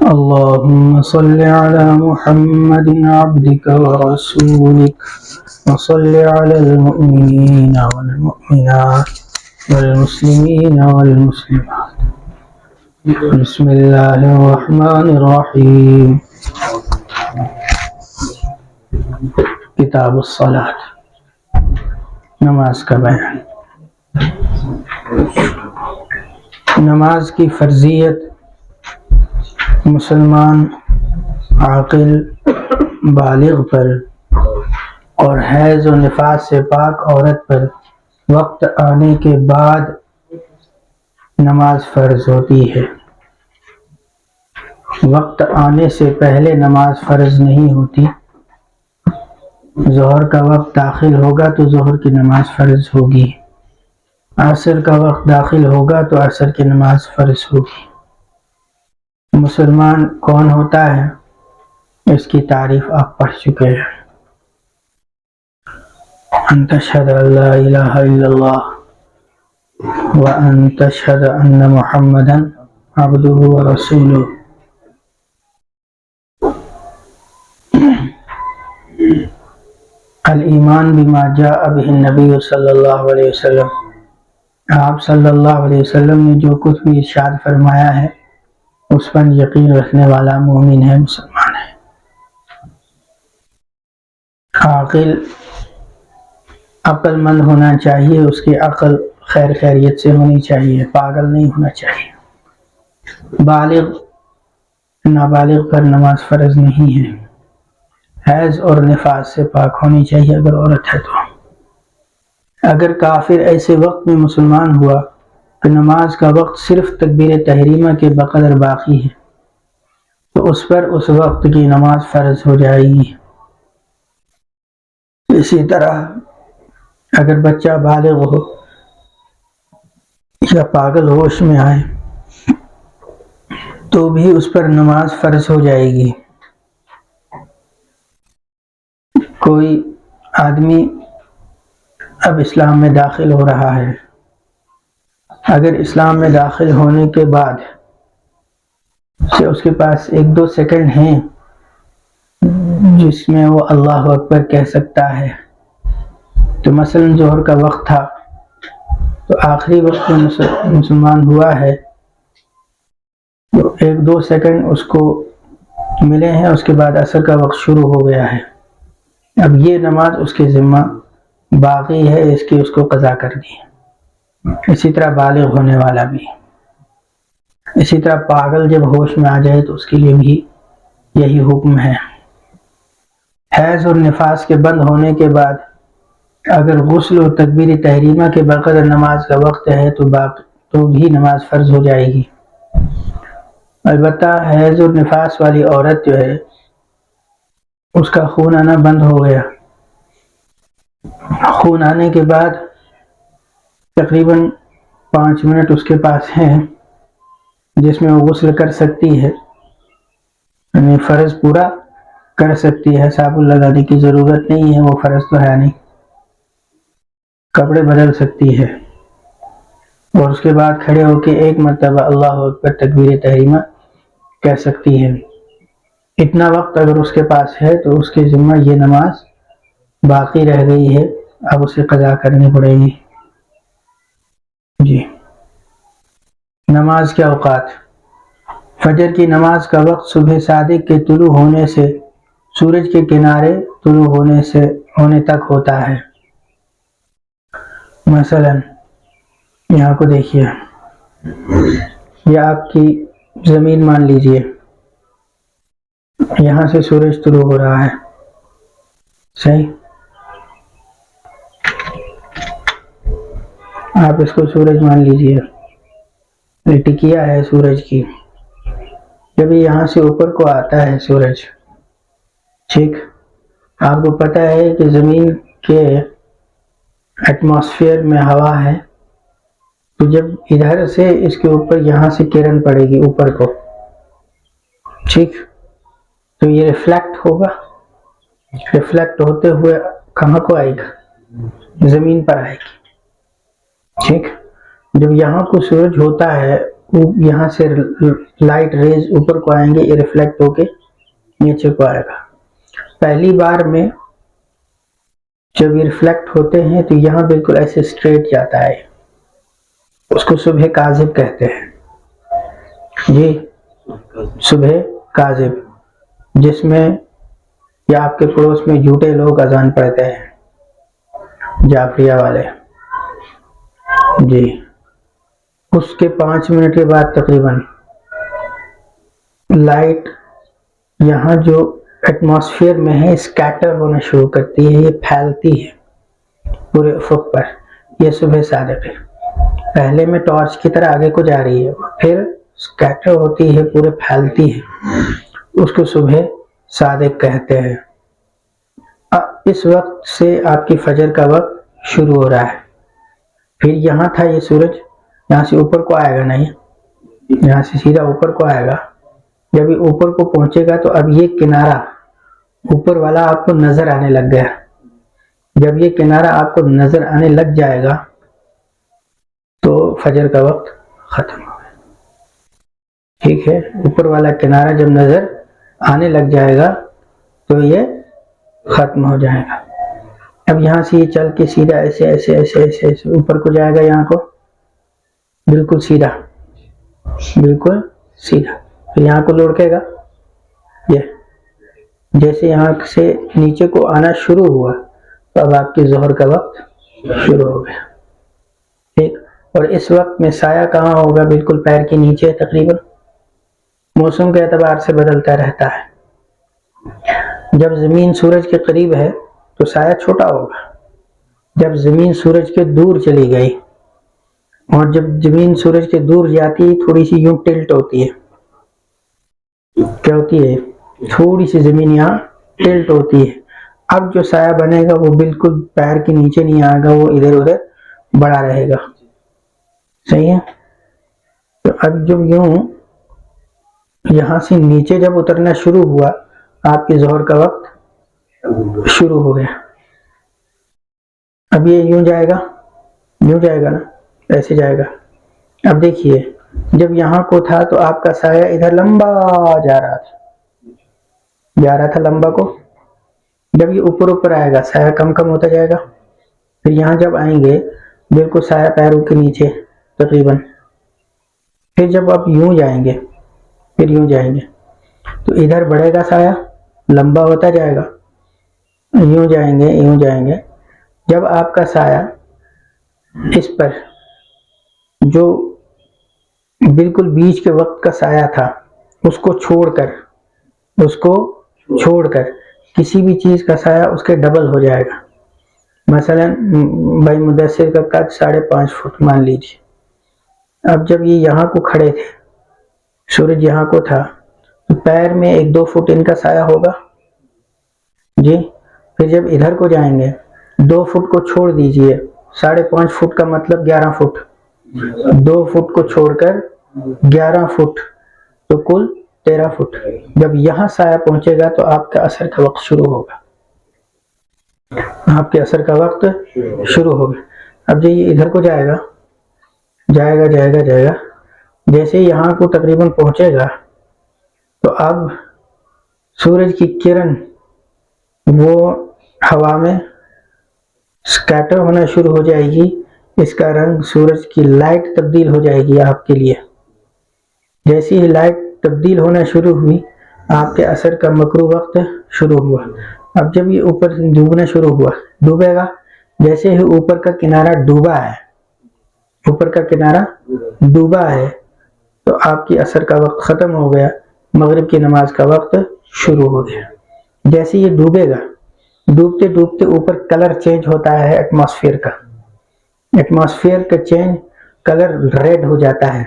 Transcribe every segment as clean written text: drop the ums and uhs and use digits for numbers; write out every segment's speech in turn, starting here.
اللهم صل على محمد عبدك ورسولك وصل على المؤمنين والمؤمنات والمسلمين والمسلمات. بسم اللہ الرحمن الرحیم. کتاب الصلاۃ، نماز کا بیان. نماز کی فرضیت مسلمان عاقل بالغ پر اور حیض و نفاس سے پاک عورت پر وقت آنے کے بعد نماز فرض ہوتی ہے. وقت آنے سے پہلے نماز فرض نہیں ہوتی. ظہر کا وقت داخل ہوگا تو ظہر کی نماز فرض ہوگی. عصر کا وقت داخل ہوگا تو عصر کی نماز فرض ہوگی. مسلمان کون ہوتا ہے اس کی تعریف آپ پڑھ چکے ہیں. ان تشہد ان لا الہ الا اللہ وان تشہد ان محمدا عبدہ ورسولہ. الایمان بما جاء به النبی صلی اللہ علیہ وسلم. آپ صلی اللہ علیہ وسلم نے جو کچھ بھی ارشاد فرمایا ہے اس پر یقین رکھنے والا مومن ہے، مسلمان ہے. عاقل عقل مند ہونا چاہیے، اس کی عقل خیر خیریت سے ہونی چاہیے، پاگل نہیں ہونا چاہیے. بالغ نابالغ پر نماز فرض نہیں ہے. حیض اور نفاس سے پاک ہونی چاہیے اگر عورت ہے تو. اگر کافر ایسے وقت میں مسلمان ہوا کہ نماز کا وقت صرف تکبیر تحریمہ کے بقدر باقی ہے تو اس پر اس وقت کی نماز فرض ہو جائے گی. اسی طرح اگر بچہ بالغ ہو یا پاگل ہوش میں آئے تو بھی اس پر نماز فرض ہو جائے گی. کوئی آدمی اب اسلام میں داخل ہو رہا ہے، اگر اسلام میں داخل ہونے کے بعد سے اس کے پاس 1-2 سیکنڈ ہیں جس میں وہ اللہ اکبر کہہ سکتا ہے، تو مثلا ظہر کا وقت تھا تو آخری وقت میں مسلمان ہوا ہے تو 1-2 سیکنڈ اس کو ملے ہیں، اس کے بعد عصر کا وقت شروع ہو گیا ہے. اب یہ نماز اس کے ذمہ باقی ہے، اس کو قضا کرنی ہے. اسی طرح بالغ ہونے والا بھی. اسی طرح پاگل جب ہوش میں آ جائے تو اس کے لیے بھی یہی حکم ہے. حیض اور نفاس کے بند ہونے کے بعد اگر غسل اور تکبیر تحریمہ کے بغیر نماز کا وقت ہے تو بھی نماز فرض ہو جائے گی. البتہ حیض اور نفاس والی عورت جو ہے اس کا خون آنا بند ہو گیا. خون آنے کے بعد تقریباً 5 منٹ اس کے پاس ہیں جس میں وہ غسل کر سکتی ہے، یعنی فرض پورا کر سکتی ہے. صابن لگانے کی ضرورت نہیں ہے، وہ فرض تو ہے نہیں. کپڑے بدل سکتی ہے اور اس کے بعد کھڑے ہو کے 1 مرتبہ اللہ اکبر تکبیر تحریمہ کہہ سکتی ہے. اتنا وقت اگر اس کے پاس ہے تو اس کے ذمہ یہ نماز باقی رہ گئی ہے، اب اسے قضا کرنی پڑے گی. جی. نماز کے اوقات. فجر کی نماز کا وقت صبح صادق کے طلوع ہونے سے سورج کے کنارے طلوع ہونے تک ہوتا ہے. مثلا یہاں کو دیکھیے، یہ آپ کی زمین مان لیجئے، یہاں سے سورج طلوع ہو رہا ہے، صحیح؟ آپ اس کو سورج مان لیجئے، یہ ٹکیا ہے سورج کی. جب یہاں سے اوپر کو آتا ہے سورج، ٹھیک، آپ کو پتہ ہے کہ زمین کے ایٹماسفیئر میں ہوا ہے، تو جب ادھر سے اس کے اوپر یہاں سے کرن پڑے گی اوپر کو، ٹھیک، تو یہ ریفلیکٹ ہوگا. ریفلیکٹ ہوتے ہوئے کہاں کو آئے گا؟ زمین پر آئے گی. ٹھیک. جب یہاں کو سورج ہوتا ہے یہاں سے لائٹ ریز اوپر کو آئیں گے، یہ ریفلیکٹ ہو کے نیچے کو آئے گا. پہلی بار میں جب یہ ریفلیکٹ ہوتے ہیں تو یہاں بالکل ایسے اسٹریٹ جاتا ہے، اس کو صبح کاذب کہتے ہیں. جی صبح کاذب، جس میں یا آپ کے پڑوس میں جھوٹے لوگ اذان پڑھتے ہیں، جعفریہ والے. جی اس کے 5 منٹ کے بعد تقریباً لائٹ یہاں جو ایٹماسفیئر میں ہے اسکیٹر ہونا شروع کرتی ہے، یہ پھیلتی ہے پورے افق پر. یہ صبح صادق ہے. پہلے میں ٹارچ کی طرح آگے کو جا رہی ہے، پھر اسکیٹر ہوتی ہے، پورے پھیلتی ہے. اس کو صبح صادق کہتے ہیں. اس وقت سے آپ کی فجر کا وقت شروع ہو رہا ہے. پھر یہاں تھا یہ سورج، یہاں سے اوپر کو آئے گا نہیں، یہاں سے سیدھا اوپر کو آئے گا. جب یہ اوپر کو پہنچے گا تو اب یہ کنارہ اوپر والا آپ کو نظر آنے لگ گیا. جب یہ کنارہ آپ کو نظر آنے لگ جائے گا تو فجر کا وقت ختم ہو گیا. ٹھیک ہے، اوپر والا کنارہ جب نظر آنے لگ جائے گا تو یہ ختم ہو جائے گا. اب یہاں سے یہ چل کے سیدھا ایسے ایسے ایسے ایسے ایسے اوپر کو جائے گا، یہاں کو بالکل سیدھا، بالکل سیدھا. پھر یہاں کو لڑکے گا. یہ جیسے یہاں سے نیچے کو آنا شروع ہوا تو اب آپ کے ظہر کا وقت شروع ہو گیا. ٹھیک. اور اس وقت میں سایہ کہاں ہوگا؟ بالکل پیر کے نیچے. تقریباً موسم کے اعتبار سے بدلتا رہتا ہے. جب زمین سورج کے قریب ہے تو سایہ چھوٹا ہوگا. جب زمین سورج کے دور چلی گئی اور جب زمین سورج کے دور جاتی ہے تھوڑی سی یوں ٹلٹ ہوتی ہے. کیا ہوتی ہے؟ تھوڑی سی زمین یہاں ٹلٹ ہوتی ہے. اب جو سایہ بنے گا وہ بالکل پیر کے نیچے نہیں آئے گا، وہ ادھر ادھر بڑا رہے گا. صحیح ہے. تو اب جب یوں یہاں سے نیچے جب اترنا شروع ہوا آپ کے ظہر کا وقت شروع ہو گیا. اب یہ یوں جائے گا، یوں جائے گا نا، ایسے جائے گا. اب دیکھیے جب یہاں کو تھا تو آپ کا سایہ ادھر لمبا جا رہا تھا لمبا کو. جب یہ اوپر اوپر آئے گا سایہ کم کم ہوتا جائے گا. پھر یہاں جب آئیں گے بالکل سایہ پیروں کے نیچے تقریباً. پھر جب آپ یوں جائیں گے، پھر یوں جائیں گے تو ادھر بڑھے گا سایہ، لمبا ہوتا جائے گا. یوں جائیں گے، یوں جائیں گے. جب آپ کا سایہ اس پر جو بالکل بیچ کے وقت کا سایہ تھا اس کو چھوڑ کر کسی بھی چیز کا سایہ اس کے ڈبل ہو جائے گا. مثلا بھائی مدثر کا قد 5.5 فٹ مان لیجیے. اب جب یہ یہاں کو کھڑے تھے، سورج یہاں کو تھا، تو پیر میں 1-2 فٹ ان کا سایہ ہوگا. جی پھر جب ادھر کو جائیں گے 2 فٹ کو چھوڑ دیجئے، 5.5 فٹ کا مطلب 11 فٹ. 2 فٹ کو چھوڑ کر 11 فٹ تو کل 13 فٹ. جب یہاں سایہ پہنچے گا تو آپ کا اثر کا وقت شروع ہوگا. آپ کے اثر کا وقت شروع ہوگا. اب یہ ادھر کو جائے گا. جیسے یہاں کو تقریباً پہنچے گا تو اب سورج کی کرن وہ ہوا میں سکیٹر ہونا شروع ہو جائے گی. اس کا رنگ سورج کی لائٹ تبدیل ہو جائے گی آپ کے لیے. جیسی ہی لائٹ تبدیل ہونا شروع ہوئی آپ کے اثر کا مکروہ وقت شروع ہوا. اب جب یہ اوپر ڈوبنا شروع ہوا، ڈوبے گا. جیسے ہی اوپر کا کنارہ ڈوبا ہے تو آپ کی اثر کا وقت ختم ہو گیا، مغرب کی نماز کا وقت شروع ہو گیا. جیسے یہ ڈوبے گا، ڈوبتے ڈوبتے اوپر کلر چینج ہوتا ہے ایٹماسفیئر کا چینج کلر ریڈ ہو جاتا ہے.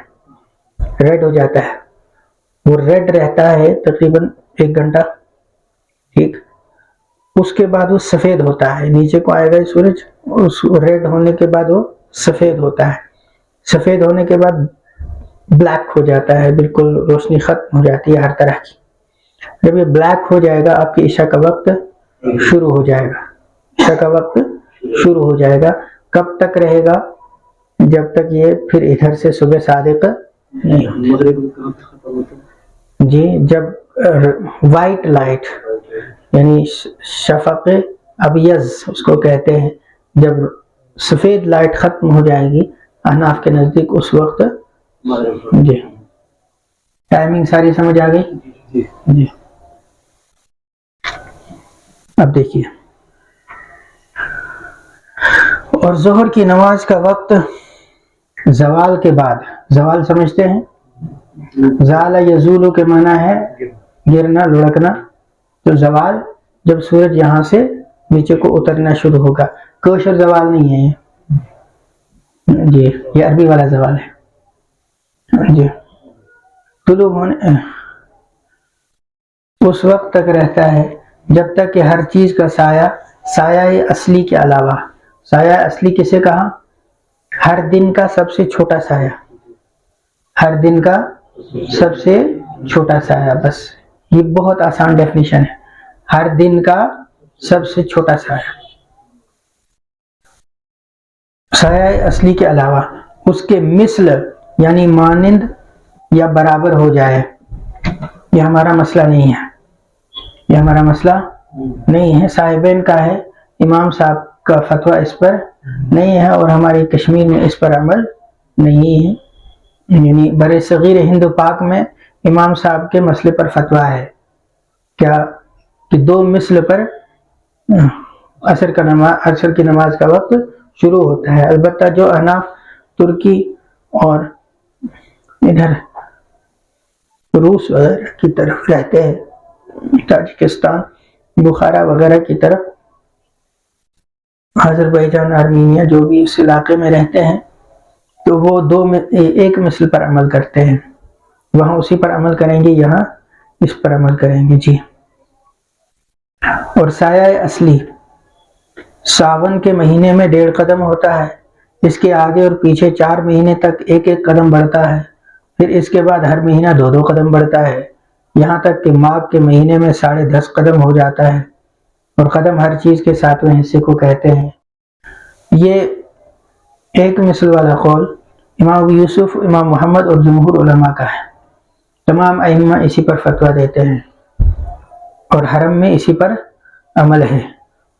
وہ ریڈ رہتا ہے تقریباً 1 گھنٹہ. ٹھیک. اس کے بعد وہ سفید ہوتا ہے، نیچے کو آئے گا سورج، اس ریڈ ہونے کے بعد وہ سفید ہوتا ہے. سفید ہونے کے بعد بلیک ہو جاتا ہے، بالکل روشنی ختم ہو جاتی ہے ہر طرح کی. جب یہ بلیک ہو جائے گا آپ کی عشاء کا وقت شروع ہو جائے گا. کب تک رہے گا؟ جب تک یہ پھر ادھر سے صبح صادق جی جب وائٹ لائٹ یعنی شفق ابیض اس کو کہتے ہیں، جب سفید لائٹ ختم ہو جائے گی احناف کے نزدیک اس وقت جی ٹائمنگ ساری سمجھ آ گئی جی۔ اب دیکھیے، اور ظہر کی نماز کا وقت زوال کے بعد، زوال سمجھتے ہیں، زال یزولو کے معنی ہے گرنا لڑکنا، تو زوال جب سورج یہاں سے نیچے کو اترنا شروع ہوگا، کوشر زوال نہیں ہے جی، یہ عربی والا زوال ہے جی۔ طلوع ہونے اس وقت تک رہتا ہے جب تک کہ ہر چیز کا سایہ، سایہ اصلی کے علاوہ، سایہ اصلی کسے کہا؟ ہر دن کا سب سے چھوٹا سایہ، ہر دن کا سب سے چھوٹا سایہ، بس یہ بہت آسان ڈیفینیشن ہے، ہر دن کا سب سے چھوٹا سایہ، سایہ اصلی کے علاوہ اس کے مثل یعنی مانند یا برابر ہو جائے، یہ ہمارا مسئلہ نہیں ہے، یہ ہمارا مسئلہ نہیں ہے، صاحبین کا ہے، امام صاحب کا فتویٰ اس پر نہیں ہے، اور ہماری کشمیر میں اس پر عمل نہیں ہے، یعنی بر صغیر ہند و پاک میں امام صاحب کے مسئلے پر فتویٰ ہے کیا کہ دو مثل پر عصر کی نماز کا وقت شروع ہوتا ہے۔ البتہ جو احناف ترکی اور ادھر روس وغیرہ کی طرف رہتے ہیں، تاجکستان بخارا وغیرہ کی طرف، آذربائیجان آرمینیا جو بھی اس علاقے میں رہتے ہیں، تو وہ ایک مثل پر عمل کرتے ہیں، وہاں اسی پر عمل کریں گے، یہاں اس پر عمل کریں گے جی۔ اور سایہ اصلی ساون کے مہینے میں 1.5 قدم ہوتا ہے، اس کے آگے اور پیچھے 4 مہینے تک 1 قدم بڑھتا ہے، پھر اس کے بعد ہر مہینہ 2 قدم بڑھتا ہے، یہاں تک کہ ماغ کے مہینے میں 10.5 قدم ہو جاتا ہے، اور قدم ہر چیز کے 7ویں حصے کو کہتے ہیں۔ یہ ایک مثل والا قول امام ابو یوسف، امام محمد اور جمہور علماء کا ہے، تمام ائمہ اسی پر فتویٰ دیتے ہیں، اور حرم میں اسی پر عمل ہے،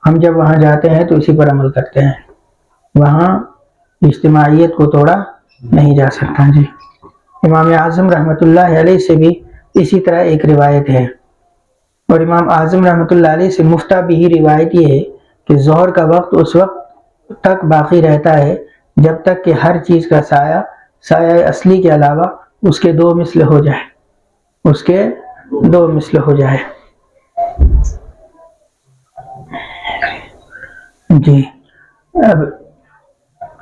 ہم جب وہاں جاتے ہیں تو اسی پر عمل کرتے ہیں، وہاں اجتماعیت کو توڑا نہیں جا سکتا جی۔ امام اعظم رحمۃ اللہ علیہ سے بھی اسی طرح ایک روایت ہے، اور امام اعظم رحمۃ اللہ علیہ سے مفتہ بھی روایت یہ ہے کہ ظہر کا وقت اس وقت تک باقی رہتا ہے جب تک کہ ہر چیز کا سایہ، سایہ اصلی کے علاوہ اس کے 2 مثل ہو جائے، اس کے 2 مثل ہو جائے جی۔ اب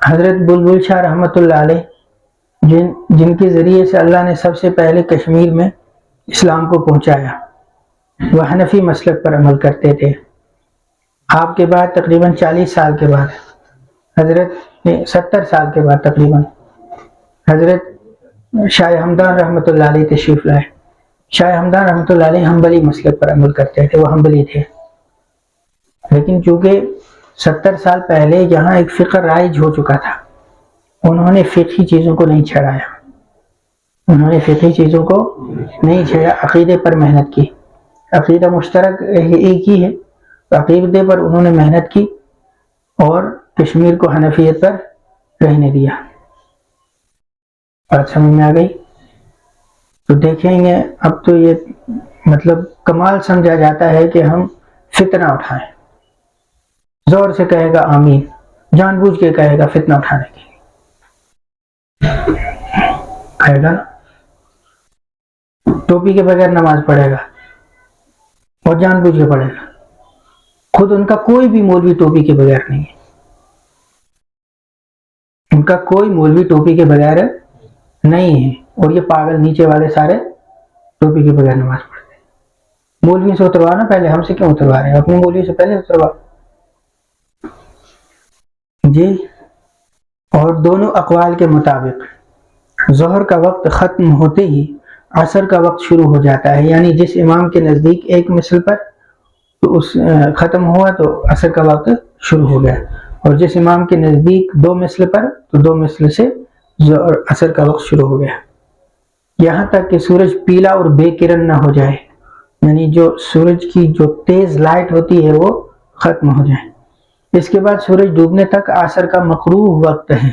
حضرت بلبل شاہ رحمۃ اللہ علیہ جن کے ذریعے سے اللہ نے سب سے پہلے کشمیر میں اسلام کو پہنچایا، وہ حنفی مسلک پر عمل کرتے تھے، آپ کے بعد تقریباً 40 سال کے بعد حضرت 70 سال کے بعد تقریباً حضرت شاہ ہمدان رحمۃ اللہ علیہ تشریف لائے۔ شاہ ہمدان رحمۃ اللہ علیہ حنبلی مسلک پر عمل کرتے تھے، وہ حنبلی تھے، لیکن چونکہ 70 سال پہلے یہاں ایک فقہ رائج ہو چکا تھا، انہوں نے فقہی چیزوں کو نہیں چھڑایا، انہوں نے فقہی چیزوں کو نہیں چھڑا، عقیدے پر محنت کی، عقیدہ مشترک ایک ہی ہے، عقیدے پر انہوں نے محنت کی اور کشمیر کو حنفیت پر رہنے دیا۔ بات سمجھ میں آ گئی؟ تو دیکھیں گے اب تو یہ مطلب کمال سمجھا جاتا ہے کہ ہم فتنہ اٹھائیں، زور سے کہے گا آمین، جان بوجھ کے کہے گا فتنہ اٹھانے کے لیے، کہے گا ٹوپی کے بغیر نماز پڑھے گا اور جان بوجھ کے پڑھے گا، خود ان کا کوئی بھی مولوی ٹوپی کے بغیر نہیں ہے، ان کا کوئی مولوی ٹوپی کے بغیر نہیں ہے، اور یہ پاگل نیچے والے سارے ٹوپی کے بغیر نماز پڑھتے ہیں۔ مولوی سے اتروانا پہلے، ہم سے کیوں اتروا رہے ہیں؟ اپنے مولوی سے پہلے اتروا جی۔ اور دونوں اقوال کے مطابق ظہر کا وقت ختم ہوتے ہی عصر کا وقت شروع ہو جاتا ہے، یعنی جس امام کے نزدیک ایک مثل پر تو اس ختم ہوا تو عصر کا وقت شروع ہو گیا، اور جس امام کے نزدیک 2 مثل پر تو 2 مثل سے عصر کا وقت شروع ہو گیا۔ یہاں تک کہ سورج پیلا اور بے کرن نہ ہو جائے، یعنی جو سورج کی جو تیز لائٹ ہوتی ہے وہ ختم ہو جائے۔ اس کے بعد سورج ڈوبنے تک عصر کا مکروہ وقت ہے،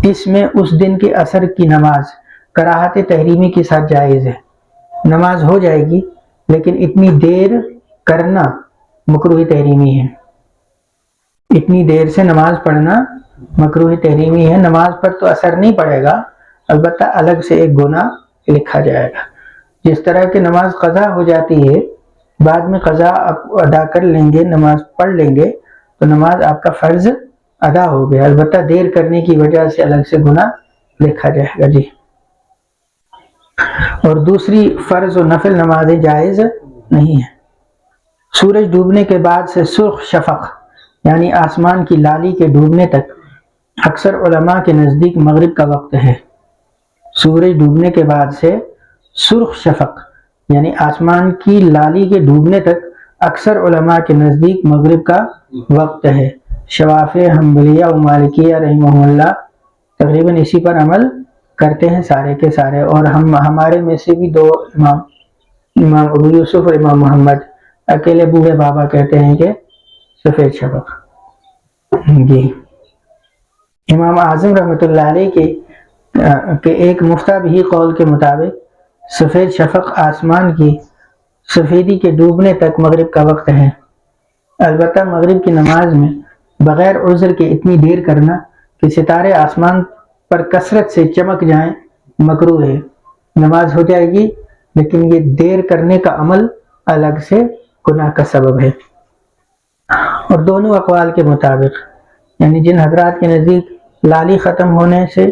اس میں اس دن کے عصر کی نماز کراہت تحریمی کے ساتھ جائز ہے۔ نماز ہو جائے گی لیکن اتنی دیر کرنا مکروہ تحریمی ہے، اتنی دیر سے نماز پڑھنا مکروہ تحریمی ہے۔ نماز پر تو اثر نہیں پڑے گا، البتہ الگ سے ایک گناہ لکھا جائے گا۔ جس طرح کہ نماز قضا ہو جاتی ہے، بعد میں قضا آپ ادا کر لیں گے، نماز پڑھ لیں گے تو نماز آپ کا فرض ادا ہو گیا، البتہ دیر کرنے کی وجہ سے الگ سے گناہ لکھا جائے گا جی۔ اور دوسری فرض و نفل نمازیں جائز نہیں ہیں۔ سورج ڈوبنے کے بعد سے سرخ شفق یعنی آسمان کی لالی کے ڈوبنے تک اکثر علماء کے نزدیک مغرب کا وقت ہے۔ سورج ڈوبنے کے بعد سے سرخ شفق یعنی آسمان کی لالی کے ڈوبنے تک اکثر علماء کے نزدیک مغرب کا وقت ہے۔ شوافع، حنبلیہ و مالکیہ رحمہ اللہ تقریباً اسی پر عمل کرتے ہیں سارے کے سارے، اور ہمارے میں سے بھی دو امام ابو یوسف اور امام محمد اکیلے بوڑھے بابا کہتے ہیں کہ سفید شفق جی۔ امام اعظم رحمۃ اللہ علیہ کے ایک مفتابہی قول کے مطابق سفید شفق آسمان کی سفیدی کے ڈوبنے تک مغرب کا وقت ہے۔ البتہ مغرب کی نماز میں بغیر عذر کے اتنی دیر کرنا کہ ستارے آسمان پر کثرت سے چمک جائیں مکروہ ہے۔ نماز ہو جائے گی لیکن یہ دیر کرنے کا عمل الگ سے گناہ کا سبب ہے۔ اور دونوں اقوال کے مطابق یعنی جن حضرات کے نزدیک لالی ختم ہونے سے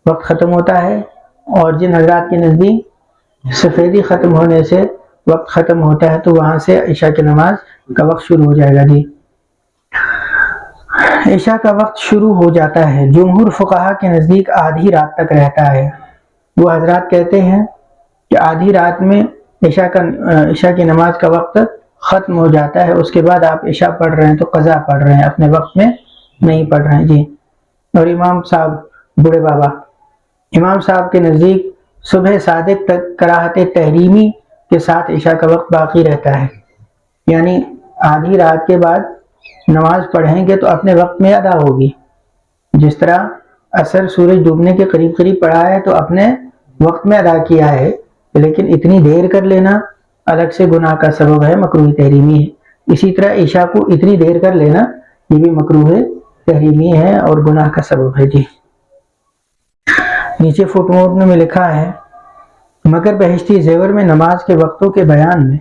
وقت ختم ہوتا ہے اور جن حضرات کے نزدیک سفیدی ختم ہونے سے وقت ختم ہوتا ہے تو وہاں سے عشاء کی نماز کا وقت شروع ہو جائے گا جی۔ عشاء کا وقت شروع ہو جاتا ہے، جمہور فقہا کے نزدیک آدھی رات تک رہتا ہے۔ وہ حضرات کہتے ہیں کہ آدھی رات میں عشاء کی نماز کا وقت ختم ہو جاتا ہے، اس کے بعد آپ عشاء پڑھ رہے ہیں تو قضا پڑھ رہے ہیں، اپنے وقت میں نہیں پڑھ رہے ہیں جی۔ اور امام صاحب بوڑھے بابا امام صاحب کے نزدیک صبح صادق تک کراہت تحریمی کے ساتھ عشاء کا وقت باقی رہتا ہے، یعنی آدھی رات کے بعد نماز پڑھیں گے تو اپنے وقت میں ادا ہوگی۔ جس طرح عصر سورج ڈوبنے کے قریب قریب پڑھا ہے تو اپنے وقت میں ادا کیا ہے، لیکن اتنی دیر کر لینا الگ سے گناہ کا سبب ہے، مکروہ تحریمی ہے۔ اسی طرح عشاء کو اتنی دیر کر لینا یہ بھی مکروہ تحریمی ہے اور گناہ کا سبب ہے جی۔ نیچے فٹ نوٹ میں لکھا ہے مگر بہشتی زیور میں نماز کے وقتوں کے بیان میں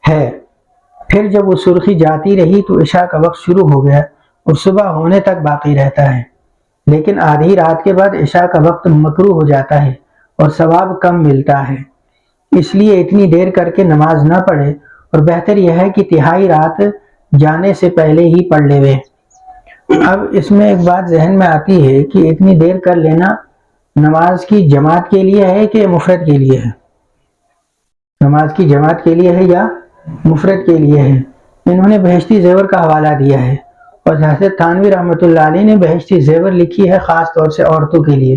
ہے، پھر جب وہ سرخی جاتی رہی تو عشاء کا وقت شروع ہو گیا اور صبح ہونے تک باقی رہتا ہے، لیکن آدھی رات کے بعد عشاء کا وقت مکروہ ہو جاتا ہے اور ثواب کم ملتا ہے، اس لیے اتنی دیر کر کے نماز نہ پڑھے، اور بہتر یہ ہے کہ تہائی رات جانے سے پہلے ہی پڑھ لے۔ اب اس میں ایک بات ذہن میں آتی ہے کہ اتنی دیر کر لینا نماز کی جماعت کے لیے ہے کہ مفرد کے لیے ہے؟ نماز کی جماعت کے لیے ہے یا مفرد کے لیے ہے؟ انہوں نے بہشتی زیور کا حوالہ دیا ہے، اور حضرت تھانوی رحمۃ اللہ علیہ نے بہشتی زیور لکھی ہے خاص طور سے عورتوں کے لیے،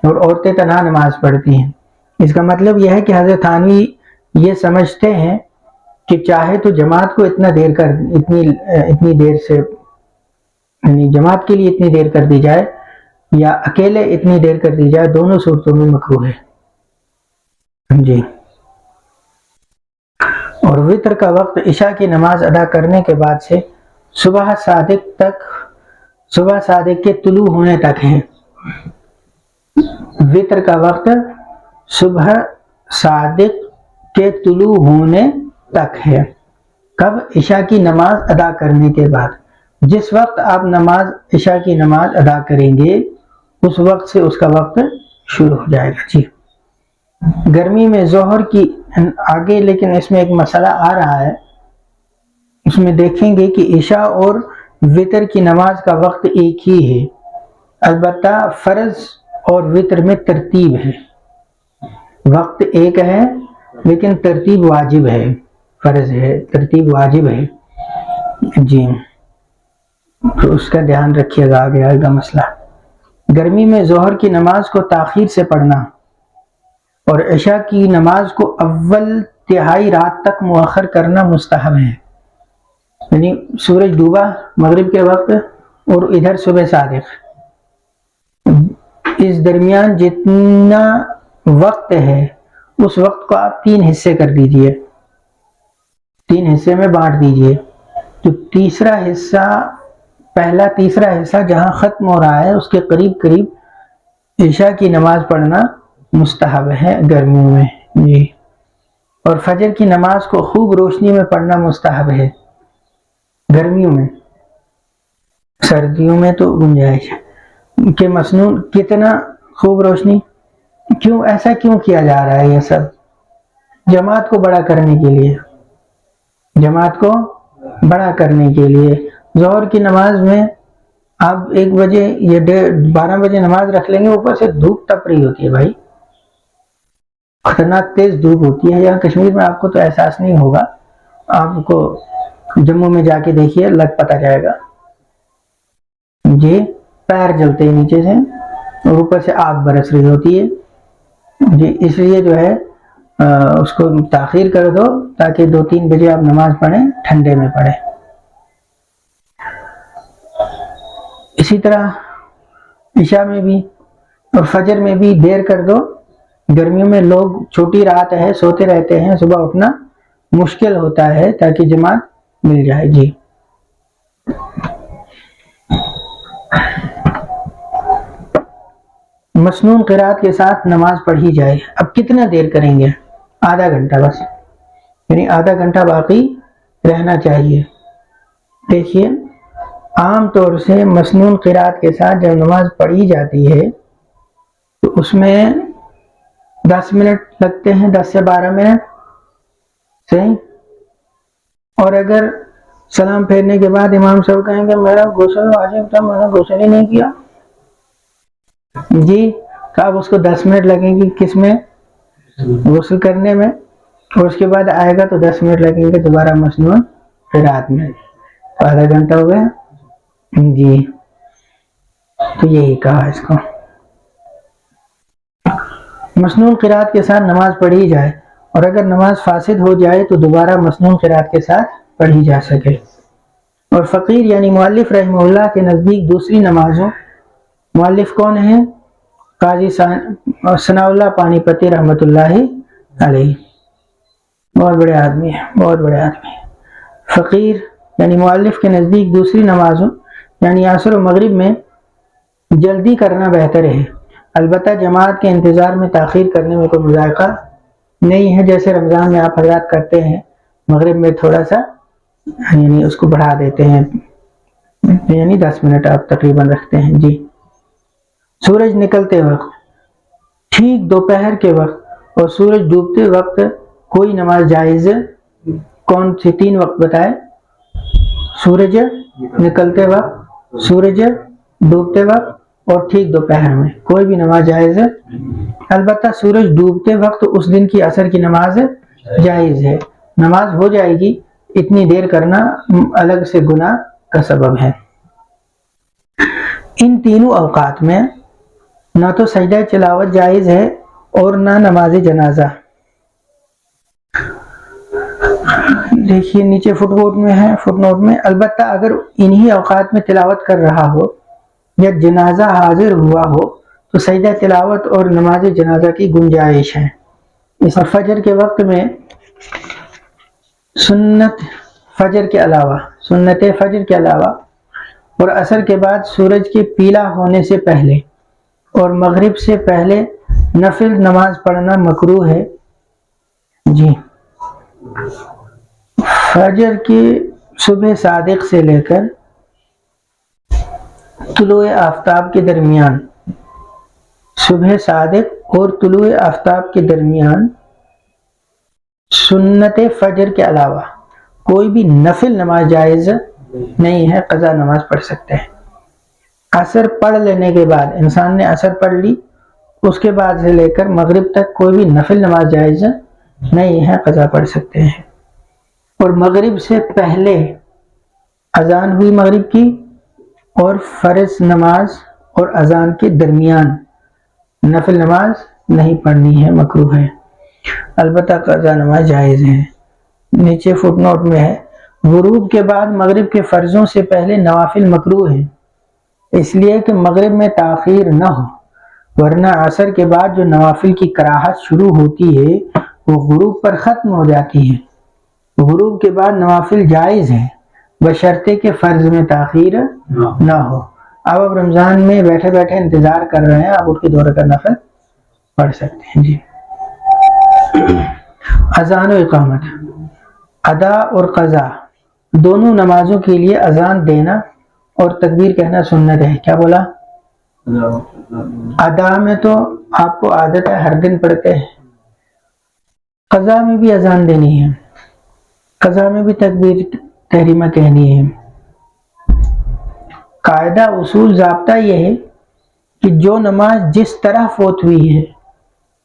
اور عورتیں تنہا نماز پڑھتی ہیں۔ اس کا مطلب یہ ہے کہ حضرت تھانوی یہ سمجھتے ہیں کہ چاہے تو جماعت کو اتنی دیر سے یعنی جماعت کے لیے اتنی دیر کر دی جائے یا اکیلے اتنی دیر کر دی جائے، دونوں صورتوں میں مکروہ ہے جی۔ اور وتر کا وقت عشاء کی نماز ادا کرنے کے بعد سے صبح صادق کے طلوع ہونے تک ہے۔ وتر کا وقت صبح صادق کے طلوع ہونے تک ہے، کب؟ عشاء کی نماز ادا کرنے کے بعد۔ جس وقت آپ عشاء کی نماز ادا کریں گے اس وقت سے اس کا وقت شروع ہو جائے گا جی۔ گرمی میں ظہر کی آگے لیکن اس میں ایک مسئلہ آ رہا ہے، اس میں دیکھیں گے کہ عشاء اور وتر کی نماز کا وقت ایک ہی ہے، البتہ فرض اور وتر میں ترتیب ہے۔ وقت ایک ہے لیکن ترتیب واجب ہے، فرض ہے ترتیب واجب ہے جی، تو اس کا دھیان رکھیے گا، آگے مسئلہ۔ گرمی میں ظہر کی نماز کو تاخیر سے پڑھنا اور عشاء کی نماز کو اول تہائی رات تک مؤخر کرنا مستحب ہے، یعنی سورج ڈوبا مغرب کے وقت اور ادھر صبح صادق، اس درمیان جتنا وقت ہے اس وقت کو آپ 3 حصے کر دیجئے، 3 حصے میں بانٹ دیجئے. تو تیسرا حصہ، پہلا تیسرا حصہ جہاں ختم ہو رہا ہے اس کے قریب قریب عشاء کی نماز پڑھنا مستحب ہے گرمیوں میں جی. اور فجر کی نماز کو خوب روشنی میں پڑھنا مستحب ہے گرمیوں میں. سردیوں میں تو گنجائش ہے کہ مسنون کتنا خوب روشنی، کیوں ایسا کیوں کیا جا رہا ہے؟ یہ سب جماعت کو بڑا کرنے کے لیے، جماعت کو بڑا کرنے کے لیے. ظہر کی نماز میں آپ 1 بجے یا 12 بجے نماز رکھ لیں گے، اوپر سے دھوپ تپ رہی ہوتی ہے بھائی، خطرناک تیز دھوپ ہوتی ہے. یہاں کشمیر میں آپ کو تو احساس نہیں ہوگا، آپ کو جموں میں جا کے دیکھیے لگ پتہ جائے گا جی. پیر جلتے ہیں نیچے سے اور اوپر سے آگ برس رہی ہوتی ہے جی. اس لیے جو ہے اس کو تاخیر کر دو تاکہ 2-3 بجے آپ نماز پڑھیں، ٹھنڈے میں پڑھیں. اسی طرح عشاء میں بھی اور فجر میں بھی دیر کر دو. گرمیوں میں لوگ چھوٹی رات ہے سوتے رہتے ہیں، صبح اٹھنا مشکل ہوتا ہے تاکہ جماعت مل جائے جی. مسنون قرات کے ساتھ نماز پڑھی جائے. اب کتنا دیر کریں گے؟ آدھا گھنٹہ بس، یعنی آدھا گھنٹہ باقی رہنا چاہیے. دیکھیے عام طور سے مسنون قرات کے ساتھ جب نماز پڑھی جاتی ہے تو اس میں 10 منٹ لگتے ہیں، 10 سے 12 منٹ صحیح. اور اگر سلام پھیرنے کے بعد امام صاحب کہیں گے میرا غسل واجب تھا، میں نے غسل ہی نہیں کیا جی، تو اب اس کو 10 منٹ لگیں گی کس میں؟ غسل کرنے میں. اور اس کے بعد آئے گا تو 10 منٹ لگیں گے دوبارہ مسنون قرات میں، تو آدھا گھنٹہ ہو گیا جی. تو یہی کہا اس کو. مسنون قرات کے ساتھ نماز پڑھی جائے، اور اگر نماز فاسد ہو جائے تو دوبارہ مسنون قرات کے ساتھ پڑھی جا سکے. اور فقیر یعنی مؤلف رحمہ اللہ کے نزدیک دوسری نمازوں، مؤلف کون ہیں؟ قاضی ثناء اللہ پانی پتی رحمۃ اللہ علیہ، بہت بڑے آدمی ہیں، بہت بڑے آدمی ہیں. فقیر یعنی مؤلف کے نزدیک دوسری نمازوں یعنی عصر و مغرب میں جلدی کرنا بہتر ہے. البتہ جماعت کے انتظار میں تاخیر کرنے میں کوئی مذائقہ نہیں ہے، جیسے رمضان میں آپ حضرات کرتے ہیں، مغرب میں تھوڑا سا یعنی اس کو بڑھا دیتے ہیں، یعنی 10 منٹ آپ تقریباً رکھتے ہیں جی. سورج نکلتے وقت، ٹھیک دوپہر کے وقت اور سورج ڈوبتے وقت کوئی نماز جائز؟ کون سی 3 وقت بتائے؟ سورج نکلتے وقت، سورج ڈوبتے وقت اور ٹھیک دوپہر میں کوئی بھی نماز جائز ہے. البتہ سورج ڈوبتے وقت اس دن کی عصر کی نماز جائز ہے، نماز ہو جائے گی، اتنی دیر کرنا الگ سے گناہ کا سبب ہے. ان تینوں اوقات میں نہ تو سجدہ تلاوت جائز ہے اور نہ نماز جنازہ. دیکھیے نیچے فٹ نوٹ میں ہے، فٹ نوٹ میں البتہ اگر انہی اوقات میں تلاوت کر رہا ہو یا جنازہ حاضر ہوا ہو تو سجدہ تلاوت اور نماز جنازہ کی گنجائش ہے. اس فجر کے وقت میں سنت فجر کے علاوہ اور عصر کے بعد سورج کے پیلا ہونے سے پہلے اور مغرب سے پہلے نفل نماز پڑھنا مکروہ ہے جی. فجر کی صبح صادق سے لے کر طلوع آفتاب کے درمیان، صبح صادق اور طلوع آفتاب کے درمیان سنت فجر کے علاوہ کوئی بھی نفل نماز جائز نہیں ہے، قضا نماز پڑھ سکتے ہیں. عصر پڑھ لینے کے بعد، انسان نے عصر پڑھ لی، اس کے بعد سے لے کر مغرب تک کوئی بھی نفل نماز جائز نہیں ہے، قضا پڑھ سکتے ہیں. اور مغرب سے پہلے اذان ہوئی مغرب کی اور فرض نماز اور اذان کے درمیان نفل نماز نہیں پڑھنی ہے، مکروہ ہے، البتہ قضا نماز جائز ہے۔ نیچے فٹ نوٹ میں ہے غروب کے بعد مغرب کے فرضوں سے پہلے نوافل مکروہ ہیں، اس لیے کہ مغرب میں تاخیر نہ ہو، ورنہ عصر کے بعد جو نوافل کی کراہت شروع ہوتی ہے وہ غروب پر ختم ہو جاتی ہے۔ غروب کے بعد نوافل جائز ہیں بشرطے کہ فرض میں تاخیر نہ ہو۔ اب آپ رمضان میں بیٹھے بیٹھے انتظار کر رہے ہیں، آپ اٹھ کے 2 رکعت نفل پڑھ سکتے ہیں۔ جی، اذان و اقامت، ادا اور قضا دونوں نمازوں کے لیے اذان دینا اور تکبیر کہنا سنت ہے۔ کیا بولا؟ ادا میں تو آپ کو عادت ہے، ہر دن پڑھتے ہیں۔ قضا میں بھی اذان دینی ہے، قضا میں بھی تکبیر تحریمہ کہنی ہے۔ قاعدہ اصول ضابطہ یہ ہے کہ جو نماز جس طرح فوت ہوئی ہے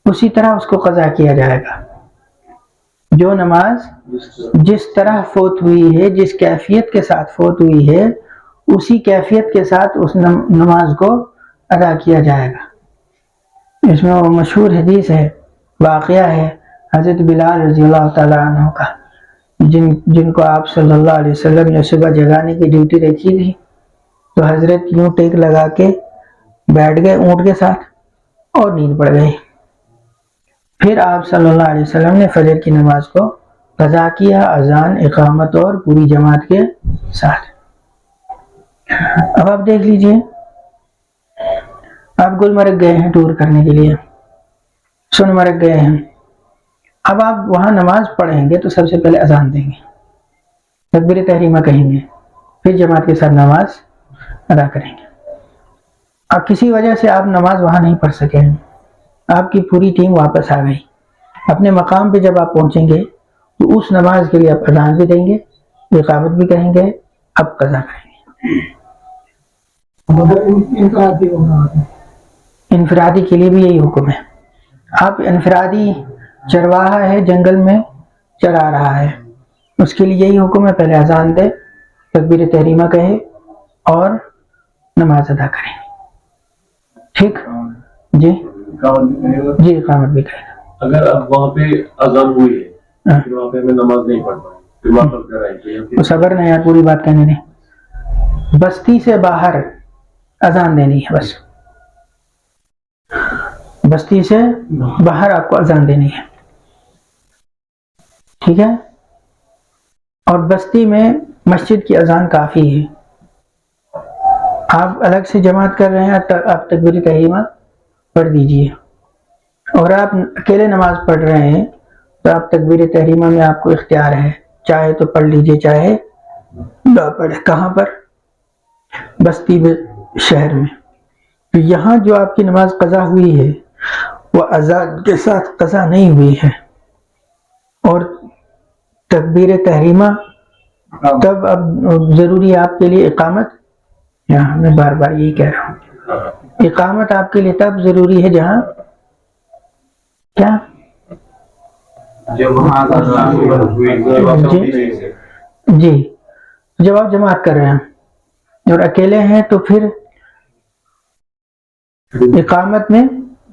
اسی طرح اس کو قضا کیا جائے گا۔ جو نماز جس طرح فوت ہوئی ہے، جس کیفیت کے ساتھ فوت ہوئی ہے، اسی کیفیت کے ساتھ اس نماز کو ادا کیا جائے گا۔ اس میں وہ مشہور حدیث ہے، واقعہ ہے حضرت بلال رضی اللہ تعالیٰ عنہ کا، جن کو آپ صلی اللہ علیہ وسلم نے صبح جگانے کی ڈیوٹی رکھی تھی، تو حضرت یوں ٹیک لگا کے بیٹھ گئے اونٹ کے ساتھ اور نیند پڑ گئی۔ پھر آپ صلی اللہ علیہ وسلم نے فجر کی نماز کو قضا کیا، اذان، اقامت اور پوری جماعت کے ساتھ۔ اب آپ دیکھ لیجئے، آپ گلمرگ گئے ہیں ٹور کرنے کے لیے، سنمرگ گئے ہیں، اب آپ وہاں نماز پڑھیں گے تو سب سے پہلے اذان دیں گے، تکبیر تحریمہ کہیں گے، پھر جماعت کے ساتھ نماز ادا کریں گے۔ اب کسی وجہ سے آپ نماز وہاں نہیں پڑھ سکے ہیں، آپ کی پوری ٹیم واپس آ گئی، اپنے مقام پہ جب آپ پہنچیں گے تو اس نماز کے لیے آپ اذان بھی دیں گے، اقامت بھی کہیں گے، اب قضا کریں گے۔ انفرادی کے لیے بھی یہی حکم ہے۔ آپ انفرادی چرواہا ہے، جنگل میں چرا رہا ہے، اس کے لیے یہی حکم ہے، پہلے اذان دے، تکبیر تحریمہ کہے اور نماز ادا کریں۔ ٹھیک؟ جی جی، اقامت بھی کہے گا۔ اگر اب وہاں پہ اذان ہوئی ہے پھر وہاں پہ ہمیں نماز نہیں پڑھ پائے، پھر واپس گھر آئے، صبر نہیں یار، پوری بات کہنے دیں۔ بستی سے باہر اذان دینی ہے، بس بستی سے باہر آپ کو اذان دینی ہے، ٹھیک ہے؟ اور بستی میں مسجد کی اذان کافی ہے۔ آپ الگ سے جماعت کر رہے ہیں، آپ تکبیر تحریمہ پڑھ دیجئے، اور آپ اکیلے نماز پڑھ رہے ہیں تو آپ تکبیر تحریمہ میں آپ کو اختیار ہے، چاہے تو پڑھ لیجئے چاہے نہ پڑھے۔ کہاں پر؟ بستی میں، شہر میں۔ تو یہاں جو آپ کی نماز قضا ہوئی ہے وہ اذان کے ساتھ قضا نہیں ہوئی ہے، اور تکبیر تحریمہ تب اب ضروری ہے آپ کے لیے اقامت، یہاں میں بار بار یہی کہہ رہا ہوں، اقامت آپ کے لیے تب ضروری ہے جہاں کیا؟ جی، جب آپ جماعت کر رہے ہیں، اور اکیلے ہیں تو پھر اقامت میں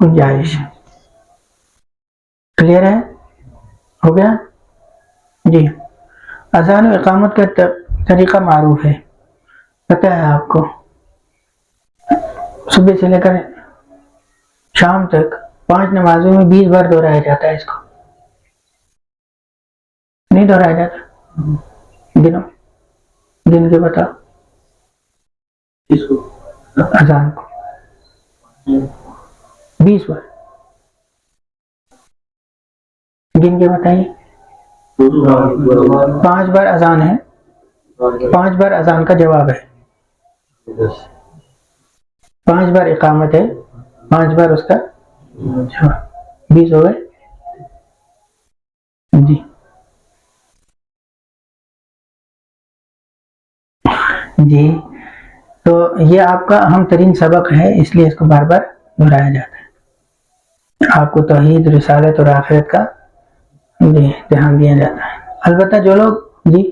گنجائش ہے۔ کلیئر ہے؟ ہو گیا؟ جی، اذان و اقامت کا طریقہ معروف ہے، پتہ ہے آپ کو، صبح سے لے کر شام تک 5 نمازوں میں 20 بار دہرایا جاتا ہے، اس کو نہیں دہرایا جاتا؟ گنو، گن کے بتاؤ اس کو اذان کو 20 بار گن کے بتائیے۔ 5 بار اذان ہے، 5 بار اذان کا جواب ہے، 5 بار اقامت ہے، 5 بار اس کا جواب، 20 ہو گئے۔ جی جی، تو یہ آپ کا اہم ترین سبق ہے، اس لیے اس کو بار بار دہرایا جاتا ہے، آپ کو توحید، رسالت اور آخرت کا دھیان دیا جاتا ہے۔ البتہ جو لوگ جی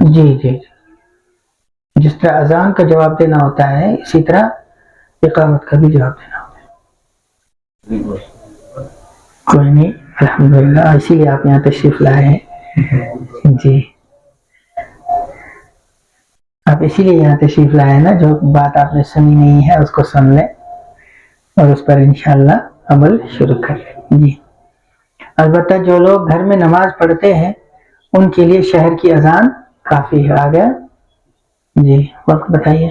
جی جی جس طرح اذان کا جواب دینا ہوتا ہے اسی طرح اقامت کا بھی جواب دینا ہوتا ہے. کوئی نہیں، الحمدللہ، اسی لیے آپ یہاں تشریف لائے ہیں. جی آپ اسی لیے یہاں تشریف لائے ہیں نا، جو بات آپ نے سنی نہیں ہے اس کو سن لیں اور اس پر انشاءاللہ عمل شروع کر لیں. جی البتہ جو لوگ گھر میں نماز پڑھتے ہیں ان کے لیے شہر کی اذان کافی ہے. آ گیا جی، وقت بتائیے.